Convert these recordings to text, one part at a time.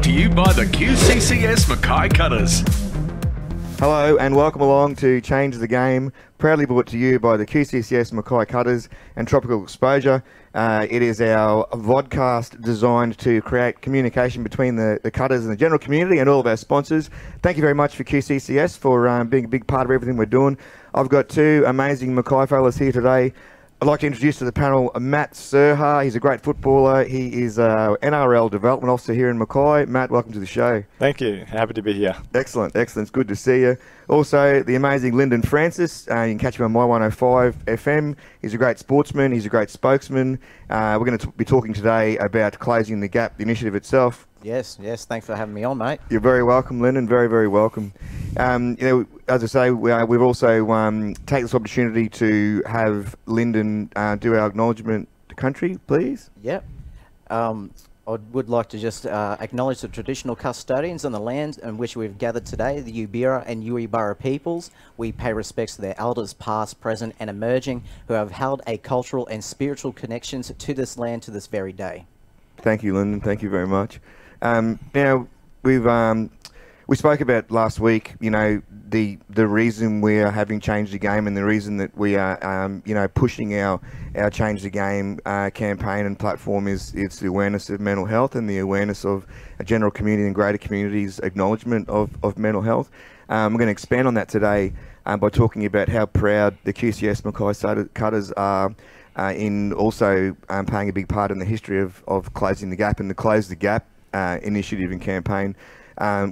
brought to you by the QCCS Mackay Cutters. Hello and welcome along to Change the Game, proudly brought to you by the QCCS Mackay Cutters and Tropical Exposure. It is our vodcast designed to create communication between the cutters and the general community and all of our sponsors. Thank you very much for QCCS for being a big part of everything we're doing. I've got two amazing Mackay fellas here today. I'd like to introduce to the panel Matt Surha. He's a great footballer. He is NRL Development Officer here in Mackay. Matt, welcome to the show. Thank you. Happy to be here. Excellent, excellent. It's good to see you. Also, the amazing Lyndon Francis. You can catch him on My 105 FM. He's a great sportsman. He's a great spokesman. We're going to be talking today about Closing the Gap, the initiative itself. Yes. Thanks for having me on, mate. You're very welcome, Lyndon. Very, very welcome. As I say, we've also taken this opportunity to have Lyndon do our acknowledgement to country, please. Yep. I would like to just acknowledge the traditional custodians on the land in which we've gathered today, the Yubira and Yuibara peoples. We pay respects to their elders, past, present, and emerging, who have held a cultural and spiritual connections to this land to this very day. Thank you, Lyndon. Thank you very much. Now, we spoke about last week, the reason we are having Changed the Game and the reason that we are, pushing our Change the Game campaign and platform is it's the awareness of mental health and the awareness of a general community and greater communities' acknowledgement of mental health. I'm going to expand on that today by talking about how proud the QCS Mackay Cutters are in also playing a big part in the history of Closing the Gap and the Close the Gap initiative and campaign,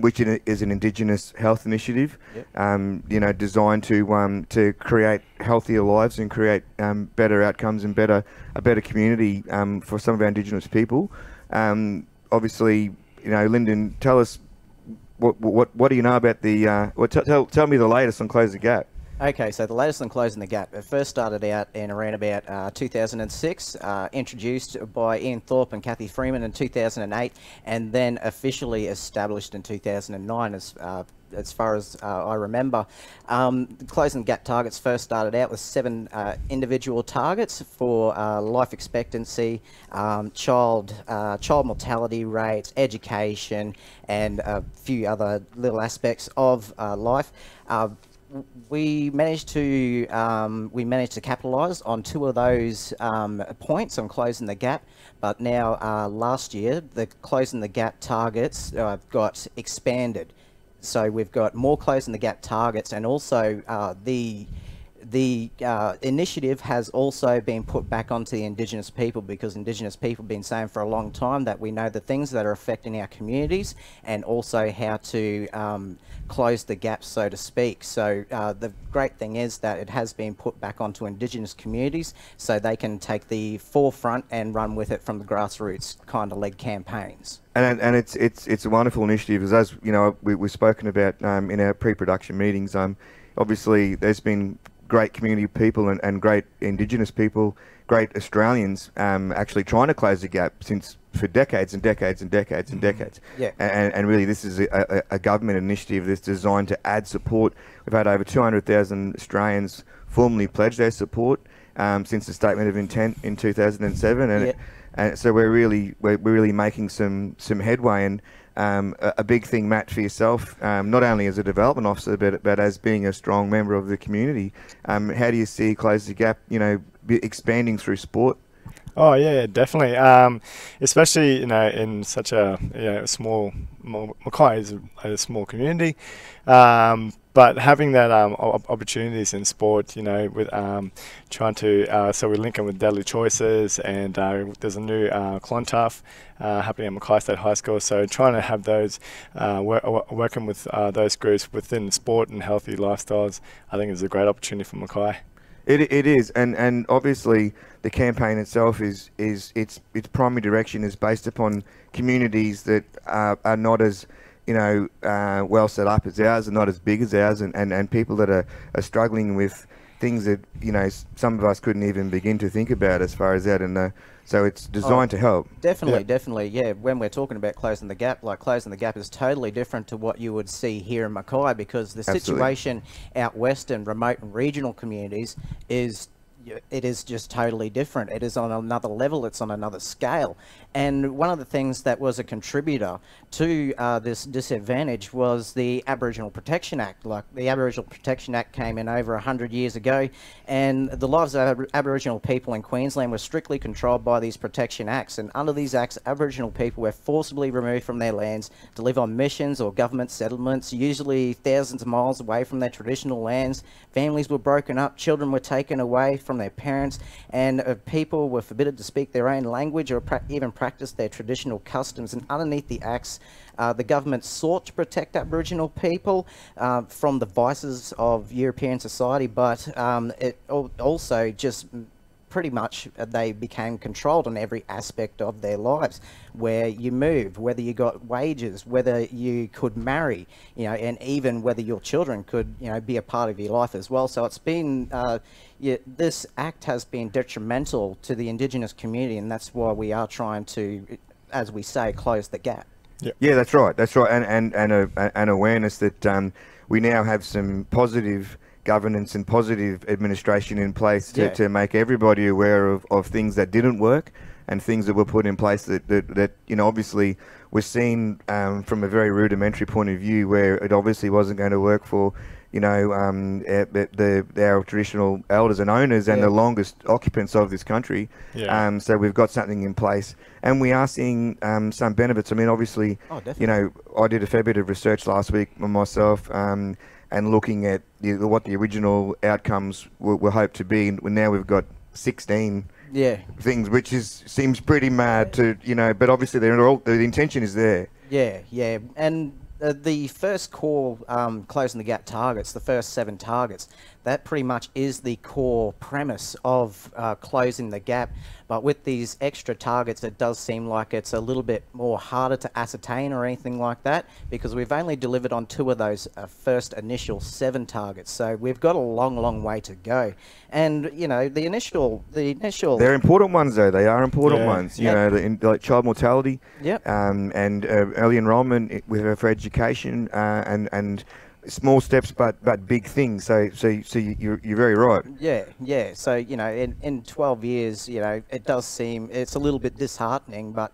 which is an Indigenous health initiative, yep. Designed to create healthier lives and create better outcomes and a better community for some of our Indigenous people. Obviously, Lyndon, tell us what do you know about the? Tell me the latest on Close the Gap. Okay, so the latest on Closing the Gap. It first started out in around about 2006, introduced by Ian Thorpe and Kathy Freeman in 2008, and then officially established in 2009 as far as I remember. Closing the Gap targets first started out with 7 individual targets for life expectancy, child mortality rates, education, and a few other little aspects of life. We managed to capitalise on 2 of those points on Closing the Gap, but now last year the Closing the Gap targets got expanded. So we've got more Closing the Gap targets, and also the initiative has also been put back onto the Indigenous people, because Indigenous people have been saying for a long time that we know the things that are affecting our communities and also how to close the gap, so to speak. So the great thing is that it has been put back onto Indigenous communities so they can take the forefront and run with it from the grassroots kind of led campaigns. And it's a wonderful initiative, as we've spoken about in our pre-production meetings. Obviously, there's been great community people and great Indigenous people, great Australians actually trying to close the gap for decades and decades and decades and decades. Yeah. And really this is a government initiative that's designed to add support. We've had over 200,000 Australians formally pledge their support since the Statement of Intent in 2007, and, yeah. And so we're really making some headway. And a big thing, Matt, for yourself, not only as a development officer, but as being a strong member of the community, how do you see Close the Gap, expanding through sport? Oh yeah, definitely. Especially in such a small, Mackay is a small community, but having that opportunities in sport, with trying to so we're linking with Deadly Choices, and there's a new Clontarf happening at Mackay State High School. So trying to have those working with those groups within sport and healthy lifestyles, I think is a great opportunity for Mackay. It is, and obviously the campaign itself is its primary direction is based upon communities that are not as well set up as ours and not as big as ours, and people that are struggling with things that some of us couldn't even begin to think about as far as that, and so it's designed to help. Definitely, yeah. When we're talking about Closing the Gap, Closing the Gap is totally different to what you would see here in Mackay, because the situation out west and remote and regional communities is it is just totally different. It is on another level. It's on another scale. And one of the things that was a contributor to this disadvantage was the Aboriginal Protection Act. Like, the Aboriginal Protection Act came in over 100 years ago, and the lives of Aboriginal people in Queensland were strictly controlled by these protection acts. And under these acts, Aboriginal people were forcibly removed from their lands to live on missions or government settlements, usually thousands of miles away from their traditional lands. Families were broken up, children were taken away from their parents, and people were forbidden to speak their own language or even practice their traditional customs. And underneath the acts, the government sought to protect Aboriginal people from the vices of European society, but it also just pretty much they became controlled on every aspect of their lives. Where you moved, whether you got wages, whether you could marry, and even whether your children could, be a part of your life as well. So it's been, this act has been detrimental to the Indigenous community, and that's why we are trying to, as we say, close the gap. Yeah, that's right. That's right, and an awareness that we now have some positive governance and positive administration in place to make everybody aware of things that didn't work and things that were put in place that obviously was seen from a very rudimentary point of view, where it obviously wasn't going to work for our traditional elders and owners and the longest occupants of this country. So we've got something in place, and we are seeing some benefits. I mean, obviously, I did a fair bit of research last week myself, and looking at what the original outcomes were hoped to be, and now we've got 16 things, which seems pretty mad to, but obviously the intention is there. And the first core closing the gap targets, the first 7 targets, that pretty much is the core premise of closing the gap. But with these extra targets, it does seem like it's a little bit more harder to ascertain or anything like that, because we've only delivered on 2 of those first initial 7 targets. So we've got a long way to go. And the initial they're important ones, though. They are important ones. Like child mortality, and early enrolment for education, and small steps, but big things. So you're very right. So in 12 years, it does seem it's a little bit disheartening, but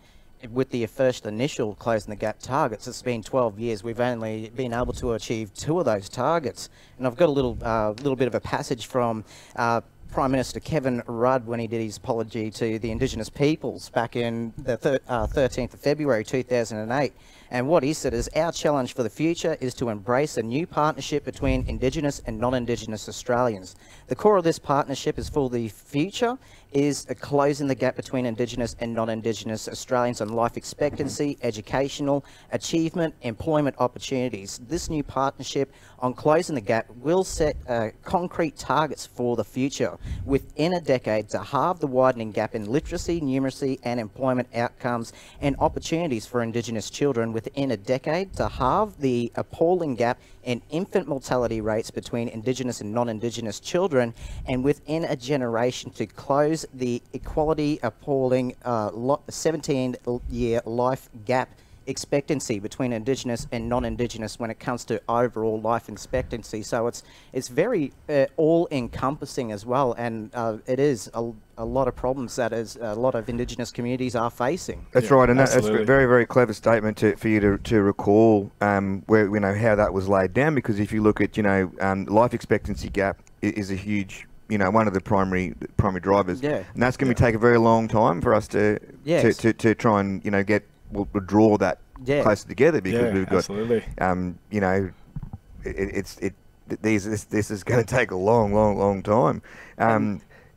with the first initial closing the gap targets, it's been 12 years. We've only been able to achieve 2 of those targets. And I've got a little bit of a passage from Prime Minister Kevin Rudd when he did his apology to the Indigenous peoples back in the 13th of February 2008. And what he said is, our challenge for the future is to embrace a new partnership between Indigenous and non-Indigenous Australians. The core of this partnership is for the future is closing the gap between Indigenous and non-Indigenous Australians on life expectancy, educational achievement, employment opportunities. This new partnership on closing the gap will set concrete targets for the future within a decade to halve the widening gap in literacy, numeracy and employment outcomes and opportunities for Indigenous children, within a decade to halve the appalling gap in infant mortality rates between Indigenous and non-Indigenous children, and within a generation to close the equality appalling 17-year life gap expectancy between Indigenous and non-Indigenous when it comes to overall life expectancy. So it's very all-encompassing as well, and it is a lot of problems that a lot of Indigenous communities are facing. That's right, and that's a very, very clever statement for you to recall where how that was laid down, because if you look at life expectancy gap is a huge one of the primary drivers, and that's going to take a very long time for us to try and draw that closer together, because we've got this is going to take a long time.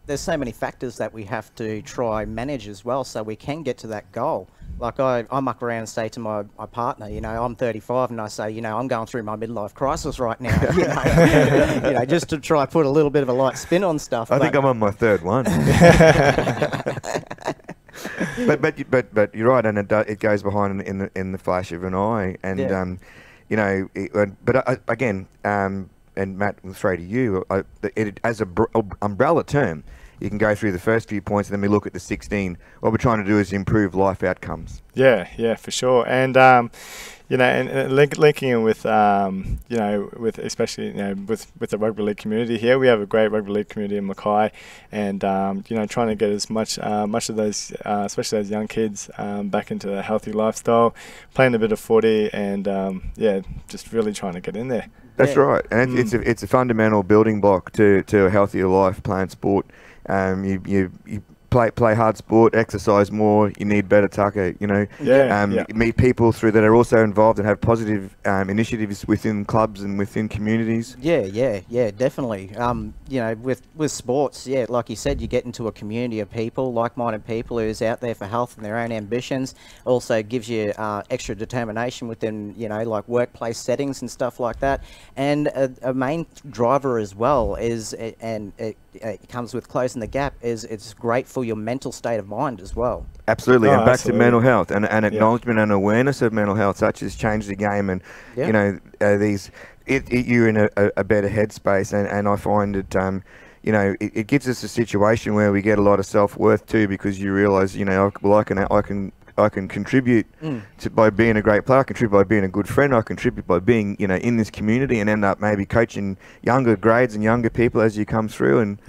There's so many factors that we have to try manage as well, so we can get to that goal. Like I muck around and say to my partner, I'm 35, and I say, I'm going through my midlife crisis right now, just to try put a little bit of a light spin on stuff. I think I'm on my 3rd one. But you're right, and it goes behind in the flash of an eye, and again, and Matt, straight to you, as an umbrella term, you can go through the first few points, and then we look at the 16. What we're trying to do is improve life outcomes. Yeah, for sure. And and linking in with with especially with the rugby league community here, we have a great rugby league community in Mackay, and trying to get as much of those, especially those young kids, back into a healthy lifestyle, playing a bit of footy, and just really trying to get in there. That's right, and it's a fundamental building block to a healthier life. Playing sport, you play hard sport, exercise more. You need better tucker. Meet people through that are also involved and have positive initiatives within clubs and within communities. Yeah, definitely. With sports, like you said, you get into a community of people, like-minded people who's out there for health and their own ambitions. Also gives you extra determination within like workplace settings and stuff like that. And a main driver as well is, and it comes with closing the gap, is it's great for your mental state of mind as well. Absolutely, and back to mental health and acknowledgement and awareness of mental health, such as Change the Game, and you're in a better headspace, and I find it it gives us a situation where we get a lot of self-worth too, because you realise I can contribute by being a great player, I contribute by being a good friend, I contribute by being in this community, and end up maybe coaching younger grades and younger people as you come through. And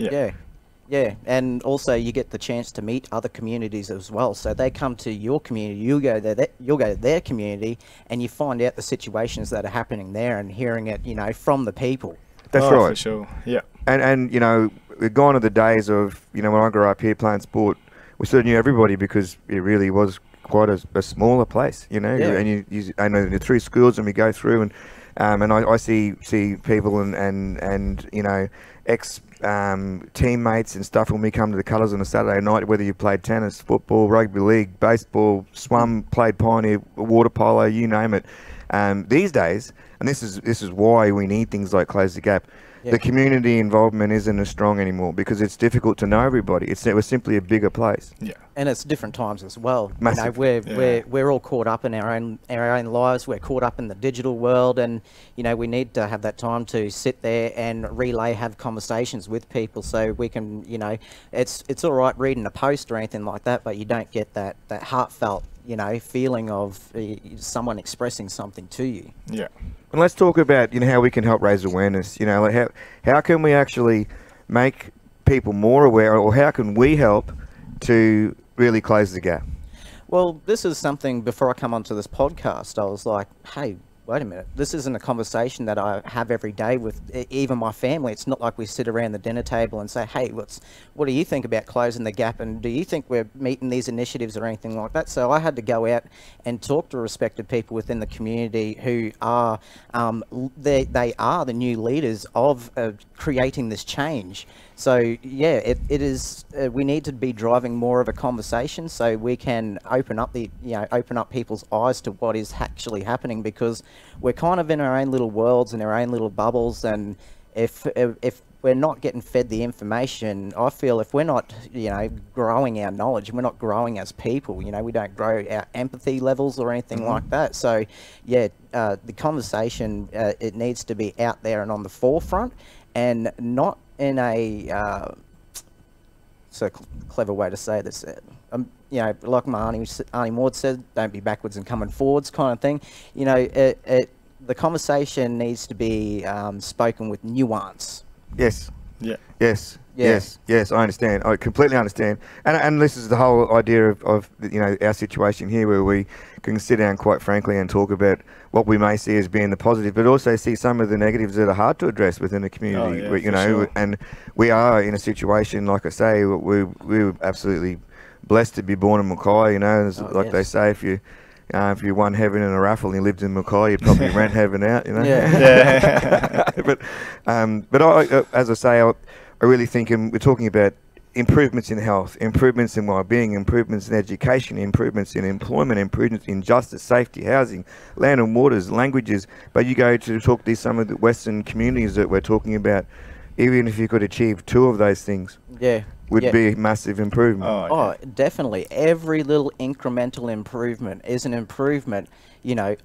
Yeah, and also you get the chance to meet other communities as well. So they come to your community, you'll go to their community, and you find out the situations that are happening there and hearing it, from the people. That's right. For sure. Yeah. And we're gone are the days of when I grew up here playing sport, we sort of knew everybody because it really was quite a smaller place, and I know through schools, and we go through and I see people and ex teammates and stuff when we come to the Cutters on a Saturday night, whether you played tennis, football, rugby league, baseball, swum, played pioneer, water polo, you name it. These days, and this is why we need things like Close the Gap. The community involvement isn't as strong anymore because it's difficult to know everybody. We're simply a bigger place. Yeah, and it's different times as well. Massive. We're all caught up in our own lives. We're caught up in the digital world, and we need to have that time to sit there and have conversations with people, so we can it's all right reading a post or anything like that, but you don't get that heartfelt feeling of someone expressing something to you. Yeah. And let's talk about how we can help raise awareness. Like how can we actually make people more aware, or how can we help to really close the gap? Well, this is something, before I come onto this podcast, I was like, hey, wait a minute, this isn't a conversation that I have every day with even my family. It's not like we sit around the dinner table and say, hey, what do you think about closing the gap, and do you think we're meeting these initiatives or anything like that? So I had to go out and talk to respected people within the community who are, they are the new leaders of creating this change. So yeah, it is. We need to be driving more of a conversation so we can open up people's eyes to what is actually happening, because we're kind of in our own little worlds and our own little bubbles, and if we're not getting fed the information, I feel if we're not growing our knowledge, we're not growing as people. We don't grow our empathy levels or anything like that. So yeah, the conversation it needs to be out there and on the forefront, and not in a so clever way to say this, like my Auntie Maud said, don't be backwards and coming forwards kind of thing. The conversation needs to be spoken with nuance. Yes. Yeah. Yes. Yes. I understand. I completely understand. And this is the whole idea of our situation here, where we can sit down quite frankly and talk about what we may see as being the positive, but also see some of the negatives that are hard to address within the community. Sure. And we are in a situation, like I say, we're absolutely blessed to be born in Mackay. They say, if you won heaven in a raffle and you lived in Mackay, you'd probably rent heaven out. Yeah. But I, as I say, I really think, and we're talking about improvements in health, improvements in well-being, improvements in education, improvements in employment, improvements in justice, safety, housing, land and waters, languages. But you go to talk to some of the Western communities that we're talking about, even if you could achieve 2 of those things, would be a massive improvement. Oh, definitely. Every little incremental improvement is an improvement,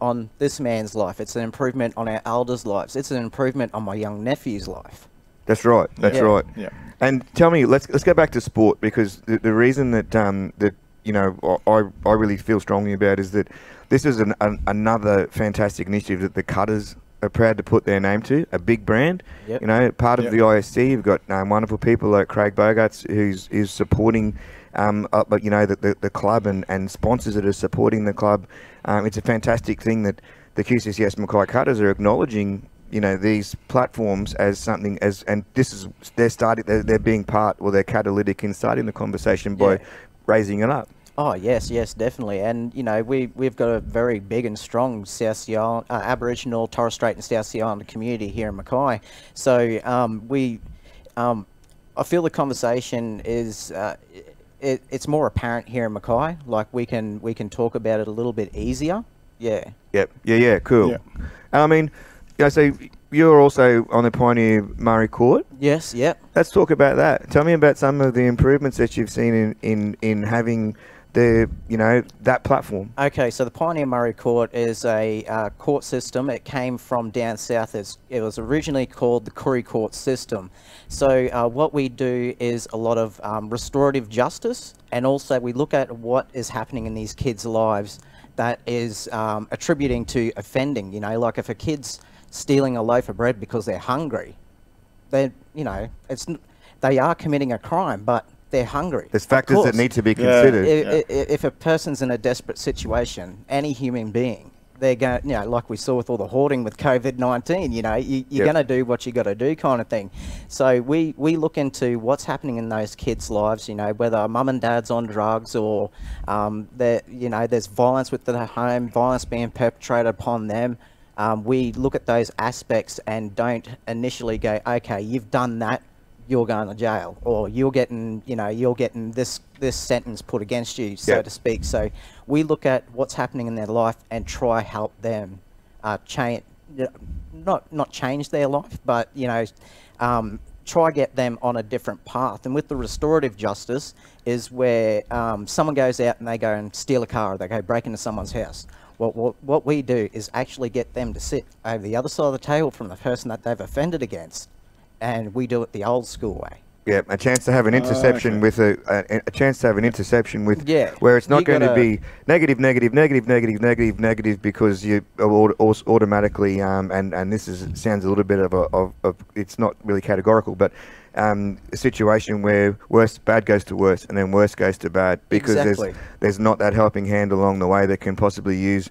on this man's life. It's an improvement on our elders' lives. It's an improvement on my young nephew's life. That's right. That's right. Yeah. And tell me, let's go back to sport, because the reason that that I really feel strongly about is that this is another fantastic initiative that the Cutters are proud to put their name to, a big brand. Yep. You know, part of the ISC. You've got wonderful people like Craig Bogarts, who's supporting, the club and sponsors that are supporting the club. It's a fantastic thing that the QCCS Mackay Cutters are acknowledging, these platforms as something and this is they're being part, or they're catalytic in starting the conversation by raising it up. Oh yes, definitely, and we've got a very big and strong South Sea Island, Aboriginal, Torres Strait and South Sea Islander community here in Mackay. So I feel the conversation is it's more apparent here in Mackay. Like we can talk about it a little bit easier. Yeah. Yep. Yeah. Cool. Yep. I mean, so you're also on the Pioneer Murray Court. Yes. Yep. Let's talk about that. Tell me about some of the improvements that you've seen in having that platform. Okay, so the Pioneer Murray Court is a court system. It came from down south. It was originally called the Curry Court system. So what we do is a lot of restorative justice, and also we look at what is happening in these kids' lives that is attributing to offending. Like if a kid's stealing a loaf of bread because they're hungry, then they are committing a crime, but they're hungry. There's factors that need to be considered. If a person's in a desperate situation, any human being, they're going, like we saw with all the hoarding with COVID-19, you're going to do what you got to do, kind of thing. So we look into what's happening in those kids' lives, whether mum and dad's on drugs, or there's violence within the home, violence being perpetrated upon them. We look at those aspects and don't initially go, okay, you've done that, you're going to jail, or you're getting this sentence put against you, so to speak. So we look at what's happening in their life and try help them change, not change their life, but try get them on a different path. And with the restorative justice is where someone goes out and they go and steal a car, or they go break into someone's house. What we do is actually get them to sit over the other side of the table from the person that they've offended against. And we do it the old school way. Yeah, a chance to have an interception with a chance to have an interception with where it's not going to be negative because you automatically and this sounds a little bit of it's not really categorical, but a situation where bad goes to worse and then worse goes to bad, because there's not that helping hand along the way that can possibly use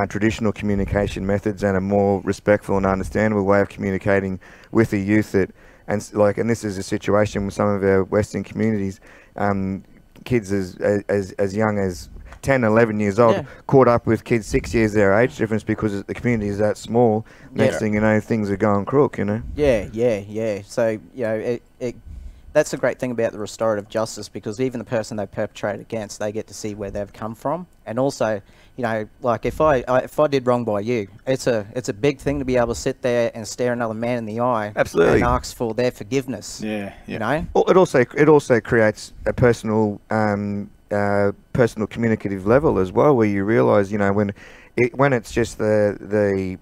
traditional communication methods and a more respectful and understandable way of communicating with the youth and this is a situation with some of our Western communities, kids as young as 10, 11 years old, caught up with kids 6 years their age difference because the community is that small. Next thing you know, things are going crook, Yeah. So, that's the great thing about the restorative justice, because even the person they perpetrate against, they get to see where they've come from. And also, like if I did wrong by you, it's a big thing to be able to sit there and stare another man in the eye, absolutely, and ask for their forgiveness. It also creates a personal communicative level as well, where you realise, when it's just the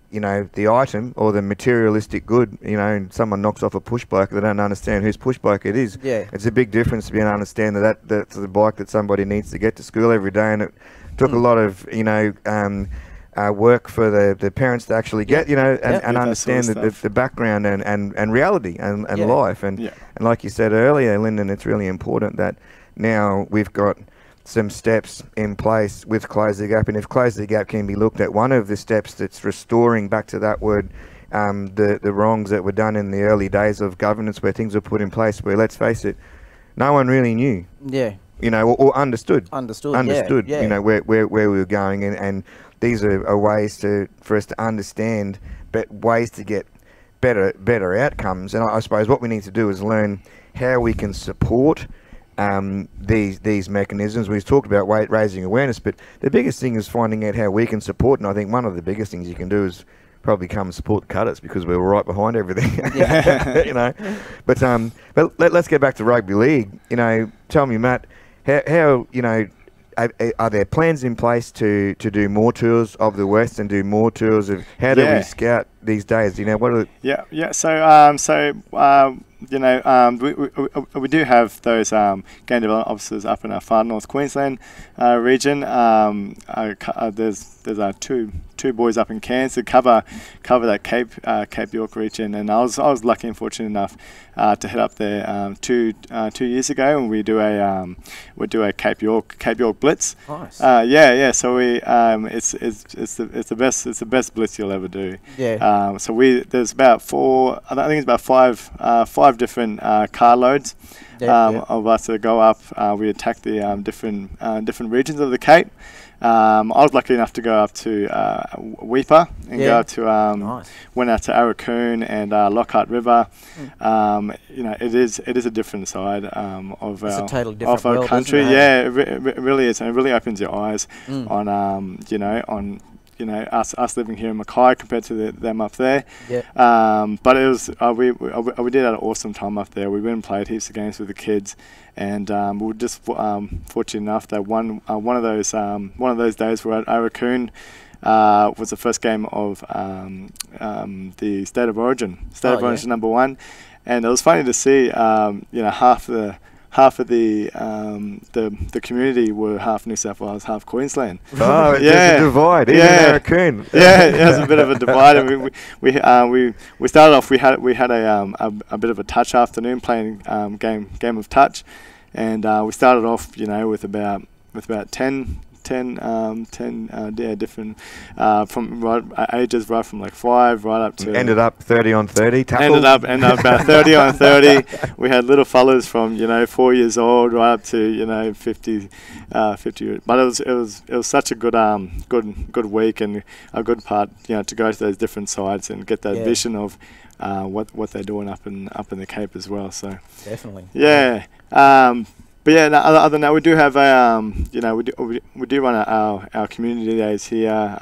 item or the materialistic good, and someone knocks off a push bike, they don't understand whose push bike it is. It's a big difference to be able to understand that's the bike that somebody needs to get to school every day, and it took a lot of work for the parents to actually get and understand the background and reality and life, and like you said earlier, Lyndon, it's really important that now we've got some steps in place with Close the Gap, and if Close the Gap can be looked at, one of the steps that's restoring back to that word, the wrongs that were done in the early days of governance, where things were put in place where, let's face it, no one really knew. Or understood. Where we were going, and these are ways for us to understand, but ways to get better outcomes. And I suppose what we need to do is learn how we can support these mechanisms. We've talked about raising awareness, but the biggest thing is finding out how we can support. And I think one of the biggest things you can do is probably come and support the Cutters, because we're right behind everything. But let's get back to rugby league. Tell me, Matt, how are there plans in place to do more tours of the West and do more tours of how do we scout these days? What are So we do have those game development officers up in our far north Queensland region. There's two boys up in Cairns that cover that Cape York region, and I was lucky and fortunate enough to head up there 2 years ago, and we do a Cape York Blitz. Nice. Yeah. So it's the best blitz you'll ever do. Yeah. So there's about I think it's about five different car loads of us that go up. We attack the different regions of the Cape. I was lucky enough to go up to Weipa and go up to Nice. went out to Arakoon and Lockhart River. It is a different side of It's a our totally different our world, country. isn't it? Yeah, it really is, and it really opens your eyes on us living here in Mackay compared to them up there. Yeah. But it was we did have an awesome time up there. We went and played heaps of games with the kids, and we were just fortunate enough that one of those days we're at Arakoon was the first game of the State of Origin. State of Origin #1, and it was funny to see half of the community were half New South Wales, half Queensland. Oh, there's a divide. Even Arakoon. Yeah, it was a bit of a divide. And we started off. We had a bit of a touch afternoon playing game of touch, and we started off with about 10 different from ages, right from like 5 right up to Ended up 30 on 30 tackle. ended up about 30 on 30. We had little fellas from 4 years old right up to 50. But it was such a good week, and a good part to go to those different sides and get that vision of what they're doing up in the Cape as well. So Definitely. yeah. But yeah, other than that, we do have we do run our community days here,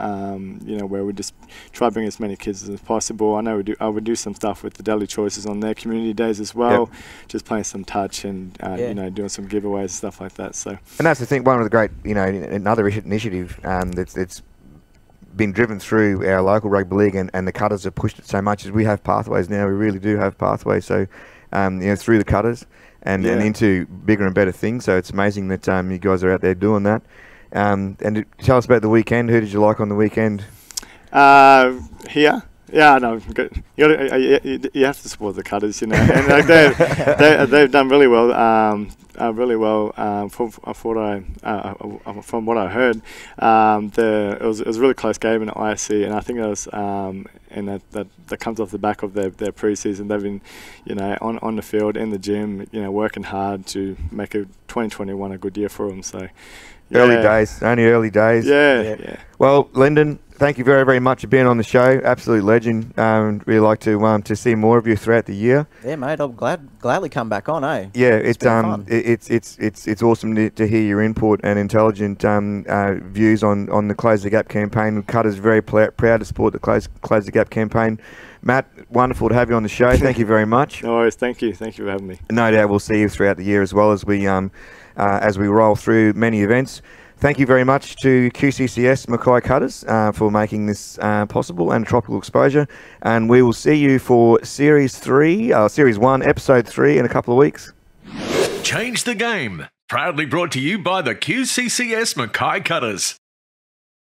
where we just try to bring as many kids as possible. I know I would do some stuff with the Daily Choices on their community days as well, just playing some touch and doing some giveaways and stuff like that. So, and that's the thing. One of the great, another initiative that's been driven through our local rugby league, and the Cutters have pushed it so much, is we have pathways now. We really do have pathways. So, through the Cutters. And into bigger and better things. So it's amazing that you guys are out there doing that. And tell us about the weekend. Who did you like on the weekend? Here? Yeah, no, good. You have to support the Cutters, and like they've done really well. From what I heard, it was a really close game in the ISC, and I think it was and that comes off the back of their pre-season. They've been on the field, in the gym, working hard to make 2021 a good year for them. So early days, only early days. Yeah. Well, Lyndon, thank you very, very much for being on the show. Absolute legend. Really like to see more of you throughout the year. Yeah, mate. I'll gladly come back on. Yeah, it's been fun. It's awesome to hear your input and intelligent views on the Close the Gap campaign. Cutters very proud to support the Close the Gap campaign. Matt, wonderful to have you on the show. Thank you very much. No worries. Thank you for having me. No doubt we'll see you throughout the year as well as we roll through many events. Thank you very much to QCCS Mackay Cutters for making this possible, and Tropical Exposure. And we will see you for Series 1, Episode 3 in a couple of weeks. Change the game. Proudly brought to you by the QCCS Mackay Cutters.